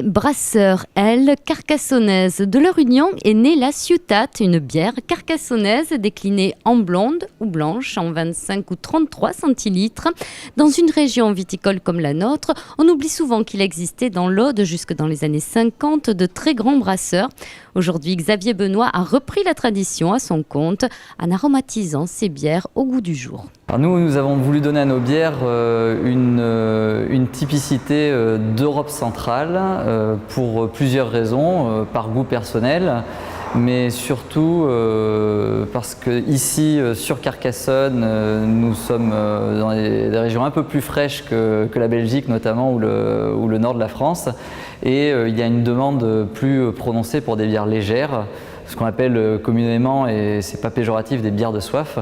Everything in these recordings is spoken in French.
Les brasseurs, elles, carcassonnaises. De leur union est née la Ciutat, une bière carcassonnaise déclinée en blonde ou blanche en 25 ou 33 centilitres. Dans une région viticole comme la nôtre, on oublie souvent qu'il existait dans l'Aude jusque dans les années 50 de très grands brasseurs. Aujourd'hui, Xavier Benoît a repris la tradition à son compte en aromatisant ses bières au goût du jour. Alors nous avons voulu donner à nos bières une typicité d'Europe centrale pour plusieurs raisons, par goût personnel, mais surtout parce que ici sur Carcassonne, nous sommes dans des régions un peu plus fraîches que la Belgique notamment ou le nord de la France, et il y a une demande plus prononcée pour des bières légères, ce qu'on appelle communément, et c'est pas péjoratif, des bières de soif.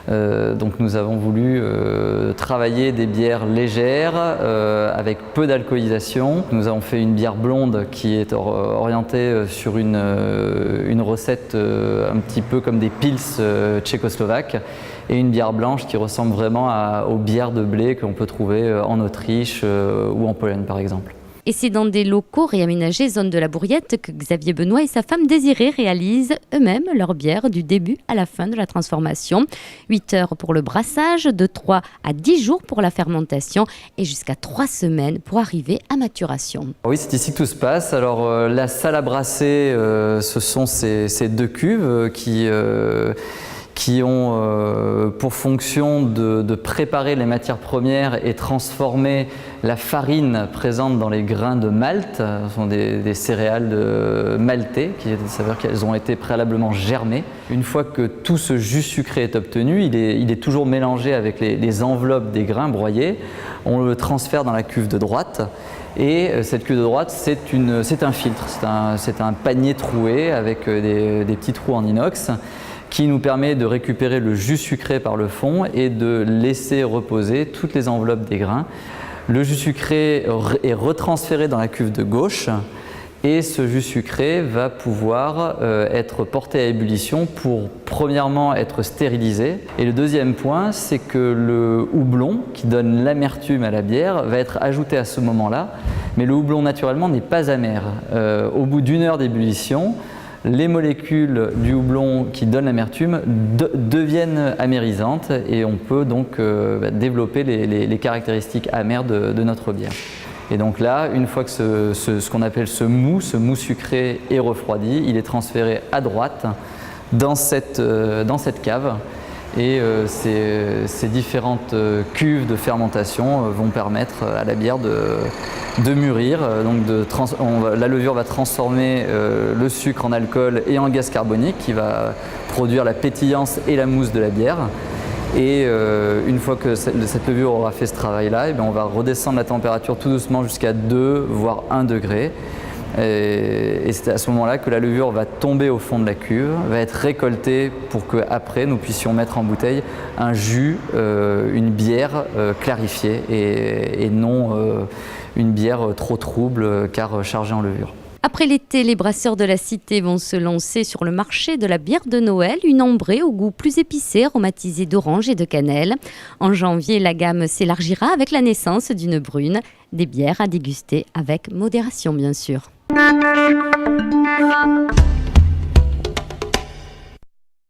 Donc nous avons voulu travailler des bières légères avec peu d'alcoolisation. Nous avons fait une bière blonde qui est orientée sur une recette un petit peu comme des pils tchécoslovaques, et une bière blanche qui ressemble vraiment aux bières de blé que l'on peut trouver en Autriche ou en Pologne par exemple. Et c'est dans des locaux réaménagés zone de la Bourriette que Xavier Benoît et sa femme Désirée réalisent eux-mêmes leur bière du début à la fin de la transformation. 8 heures pour le brassage, de 3 à 10 jours pour la fermentation et jusqu'à 3 semaines pour arriver à maturation. Oui, c'est ici que tout se passe. Alors la salle à brasser, ce sont ces deux cuves qui ont pour fonction de préparer les matières premières et transformer la farine présente dans les grains de malt. Ce sont des céréales maltées, ça veut dire qu'elles ont été préalablement germées. Une fois que tout ce jus sucré est obtenu, il est toujours mélangé avec les enveloppes des grains broyés. On le transfère dans la cuve de droite. Et cette cuve de droite, c'est un filtre, c'est un panier troué avec des petits trous en inox, qui nous permet de récupérer le jus sucré par le fond et de laisser reposer toutes les enveloppes des grains. Le jus sucré est retransféré dans la cuve de gauche et ce jus sucré va pouvoir être porté à ébullition pour premièrement être stérilisé. Et le deuxième point, c'est que le houblon qui donne l'amertume à la bière va être ajouté à ce moment-là, mais le houblon naturellement n'est pas amer. Au bout d'une heure d'ébullition, les molécules du houblon qui donnent l'amertume deviennent amérisantes et on peut donc développer les caractéristiques amères de notre bière. Et donc là, une fois que ce qu'on appelle ce mou sucré est refroidi, il est transféré à droite dans cette cave. Et ces différentes cuves de fermentation vont permettre à la bière de mûrir. Donc la levure va transformer le sucre en alcool et en gaz carbonique qui va produire la pétillance et la mousse de la bière. Et une fois que cette levure aura fait ce travail-là, on va redescendre la température tout doucement jusqu'à 2 voire 1 degré. Et c'est à ce moment-là que la levure va tomber au fond de la cuve, va être récoltée pour qu'après nous puissions mettre en bouteille un jus, une bière clarifiée et non une bière trop trouble car chargée en levure. Après l'été, les brasseurs de la cité vont se lancer sur le marché de la bière de Noël, une ambrée au goût plus épicé, aromatisée d'orange et de cannelle. En janvier, la gamme s'élargira avec la naissance d'une brune, des bières à déguster avec modération bien sûr.